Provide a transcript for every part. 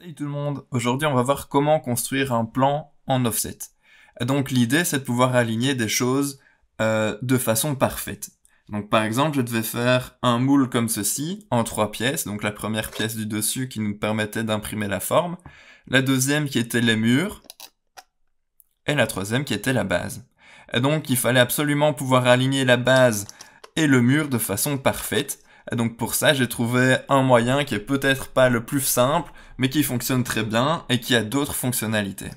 Salut tout le monde, aujourd'hui on va voir comment construire un plan en offset. Donc l'idée c'est de pouvoir aligner des choses de façon parfaite. Donc par exemple je devais faire un moule comme ceci en 3 pièces, donc la première pièce du dessus qui nous permettait d'imprimer la forme, la deuxième qui était les murs, et la troisième qui était la base. Et donc il fallait absolument pouvoir aligner la base et le mur de façon parfaite. Et donc pour ça, j'ai trouvé un moyen qui est peut-être pas le plus simple, mais qui fonctionne très bien et qui a d'autres fonctionnalités.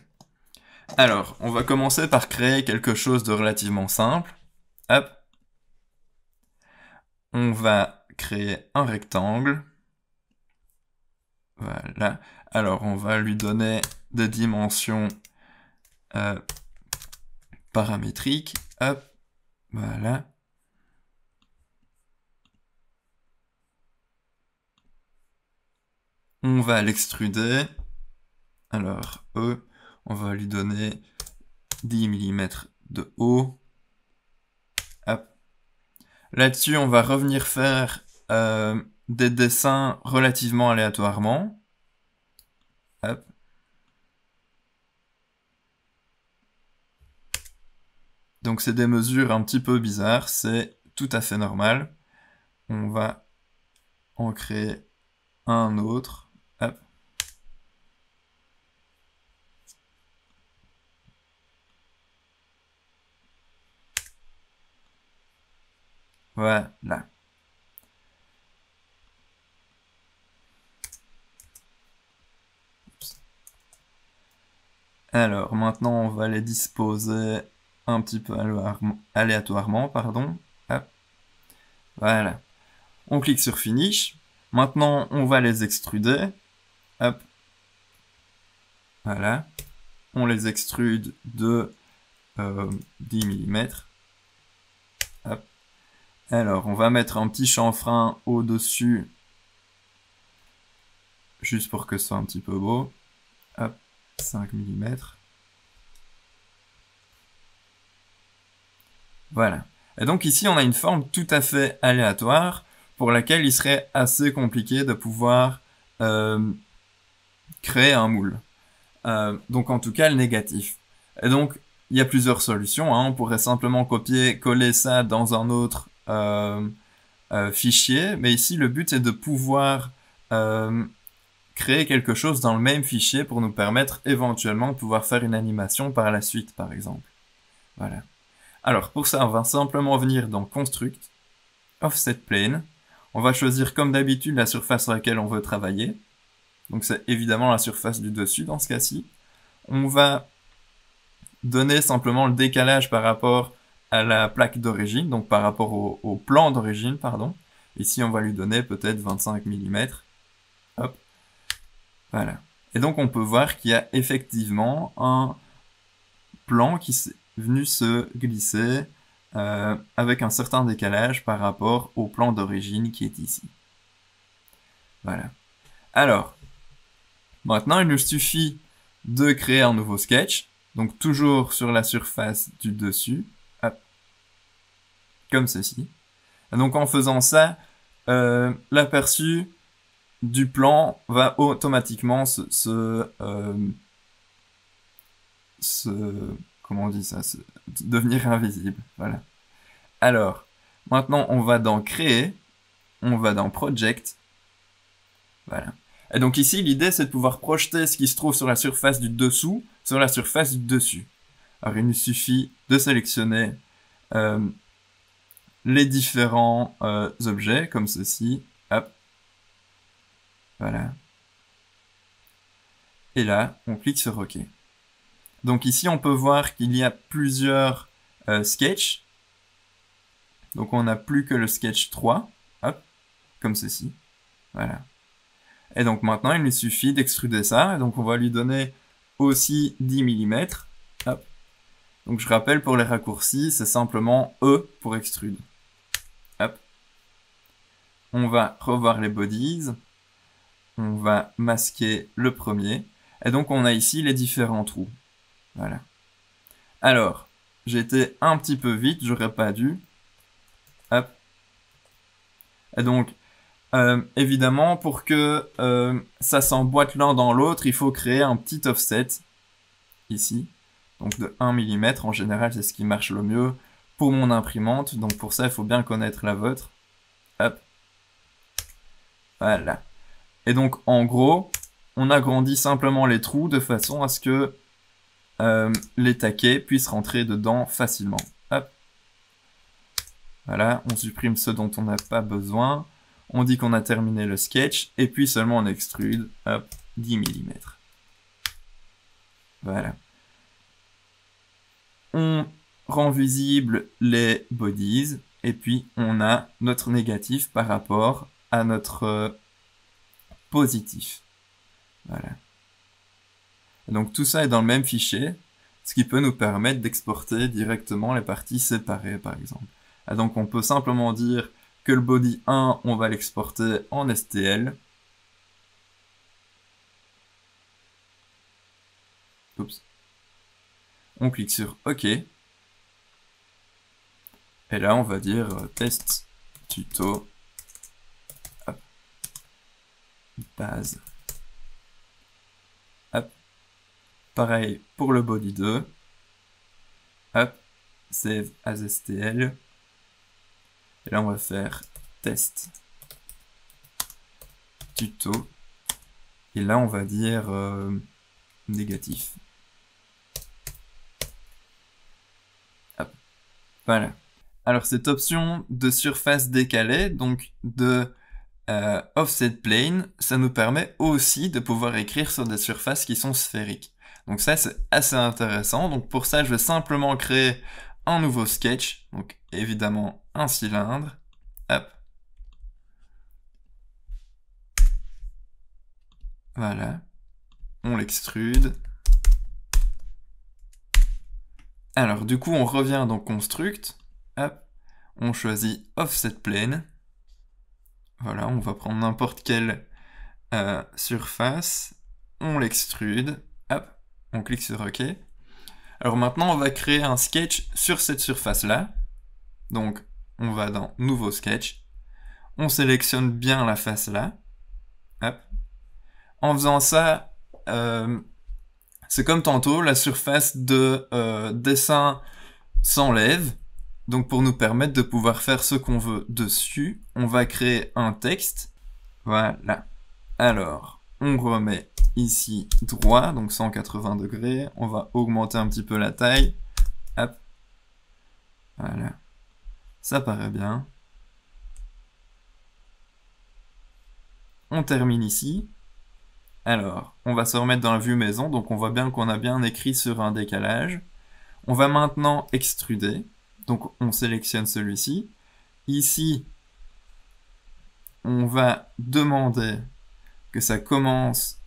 Alors, on va commencer par créer quelque chose de relativement simple. Hop. On va créer un rectangle. Voilà. Alors, on va lui donner des dimensions paramétriques. Hop. Voilà. On va l'extruder. Alors, on va lui donner 10 mm de haut. Hop. Là-dessus, on va revenir faire des dessins relativement aléatoirement. Hop. Donc c'est des mesures un petit peu bizarres, c'est tout à fait normal. On va en créer un autre. Hop. Voilà. Alors maintenant on va les disposer un petit peu aléatoirement, pardon. Hop. Voilà. On clique sur Finish. Maintenant on va les extruder. Hop. Voilà. On les extrude de 10 mm. Hop. Alors, on va mettre un petit chanfrein au-dessus, juste pour que ce soit un petit peu beau. Hop, 5 mm. Voilà. Et donc ici, on a une forme tout à fait aléatoire, pour laquelle il serait assez compliqué de pouvoir créer un moule. Donc en tout cas, le négatif. Et donc, il y a plusieurs solutions, hein. On pourrait simplement copier-coller ça dans un autre fichier, mais ici le but est de pouvoir créer quelque chose dans le même fichier pour nous permettre éventuellement de pouvoir faire une animation par la suite, par exemple. Voilà. Alors pour ça, on va simplement venir dans Construct, Offset Plane. On va choisir comme d'habitude la surface sur laquelle on veut travailler. Donc c'est évidemment la surface du dessus dans ce cas-ci. On va donner simplement le décalage par rapport à la plaque d'origine, donc par rapport au plan d'origine, pardon. Ici, on va lui donner peut-être 25 mm. Hop. Voilà. Et donc, on peut voir qu'il y a effectivement un plan qui est venu se glisser avec un certain décalage par rapport au plan d'origine qui est ici. Voilà. Alors, maintenant, il nous suffit de créer un nouveau sketch. Donc, toujours sur la surface du dessus. Hop. Comme ceci. Et donc, en faisant ça, l'aperçu du plan va automatiquement comment on dit ça, devenir invisible. Voilà. Alors, maintenant, on va dans Créer, on va dans Project. Voilà. Et donc ici, l'idée, c'est de pouvoir projeter ce qui se trouve sur la surface du dessous sur la surface du dessus. Alors, il nous suffit de sélectionner les différents objets, comme ceci. Hop. Voilà. Et là, on clique sur OK. Donc ici, on peut voir qu'il y a plusieurs sketchs. Donc on n'a plus que le sketch 3. Hop. Comme ceci. Voilà. Et donc maintenant, il nous suffit d'extruder ça. Et donc on va lui donner aussi 10 mm. Hop. Donc je rappelle, pour les raccourcis, c'est simplement E pour extrude. Hop. On va revoir les bodies. On va masquer le premier. Et donc on a ici les différents trous. Voilà. Alors, j'ai été un petit peu vite, j'aurais pas dû. Hop. Et donc, Évidemment, pour que ça s'emboîte l'un dans l'autre, il faut créer un petit offset, ici, donc de 1 mm. En général, c'est ce qui marche le mieux pour mon imprimante, donc pour ça, il faut bien connaître la vôtre. Hop. Voilà. Et donc, en gros, on agrandit simplement les trous de façon à ce que les taquets puissent rentrer dedans facilement. Hop. Voilà, on supprime ceux dont on n'a pas besoin. On dit qu'on a terminé le sketch, et puis seulement on extrude, hop, 10 mm. Voilà. On rend visible les bodies, et puis on a notre négatif par rapport à notre positif. Voilà. Donc tout ça est dans le même fichier, ce qui peut nous permettre d'exporter directement les parties séparées, par exemple. Et donc on peut simplement dire que le body 1, on va l'exporter en STL. Oups. On clique sur OK. Et là, on va dire test tuto. Hop. Base. Hop. Pareil pour le body 2. Hop. Save as STL. Et là, on va faire test tuto. Et là, on va dire négatif. Hop. Voilà. Alors, cette option de surface décalée, donc de offset plane, ça nous permet aussi de pouvoir écrire sur des surfaces qui sont sphériques. Donc ça, c'est assez intéressant. Donc pour ça, je vais simplement créer un nouveau sketch. Donc évidemment, un cylindre. Hop. Voilà. On l'extrude. Alors du coup, on revient dans Construct. Hop. On choisit Offset Plane. Voilà, on va prendre n'importe quelle surface. On l'extrude. Hop. On clique sur OK. Alors maintenant, on va créer un sketch sur cette surface-là. Donc, on va dans Nouveau sketch. On sélectionne bien la face là. Hop. En faisant ça, c'est comme tantôt, la surface de dessin s'enlève. Donc pour nous permettre de pouvoir faire ce qu'on veut dessus, on va créer un texte. Voilà. Alors, on remet ici droit, donc 180 degrés. On va augmenter un petit peu la taille. Hop. Voilà. Ça paraît bien. On termine ici. Alors, on va se remettre dans la vue maison, donc on voit bien qu'on a bien écrit sur un décalage. On va maintenant extruder. Donc on sélectionne celui-ci. Ici, on va demander que ça commence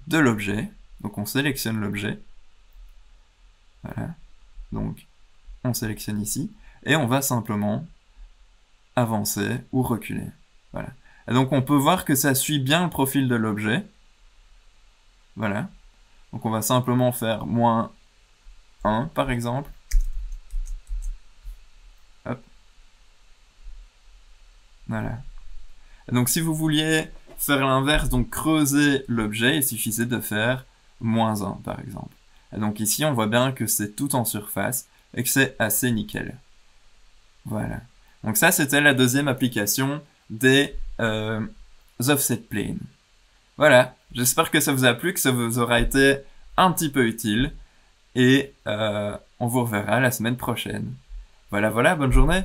de l'objet. Donc on sélectionne l'objet. Voilà. Donc on sélectionne ici. Et on va simplement avancer ou reculer. Voilà. Et donc on peut voir que ça suit bien le profil de l'objet. Voilà. Donc on va simplement faire -1 par exemple. Hop. Voilà. Et donc si vous vouliez faire l'inverse, donc creuser l'objet, il suffisait de faire -1 par exemple. Et donc ici on voit bien que c'est tout en surface et que c'est assez nickel. Voilà. Donc ça c'était la deuxième application des offset plane. Voilà. J'espère que ça vous a plu, que ça vous aura été un petit peu utile. Et on vous reverra la semaine prochaine. Voilà, bonne journée!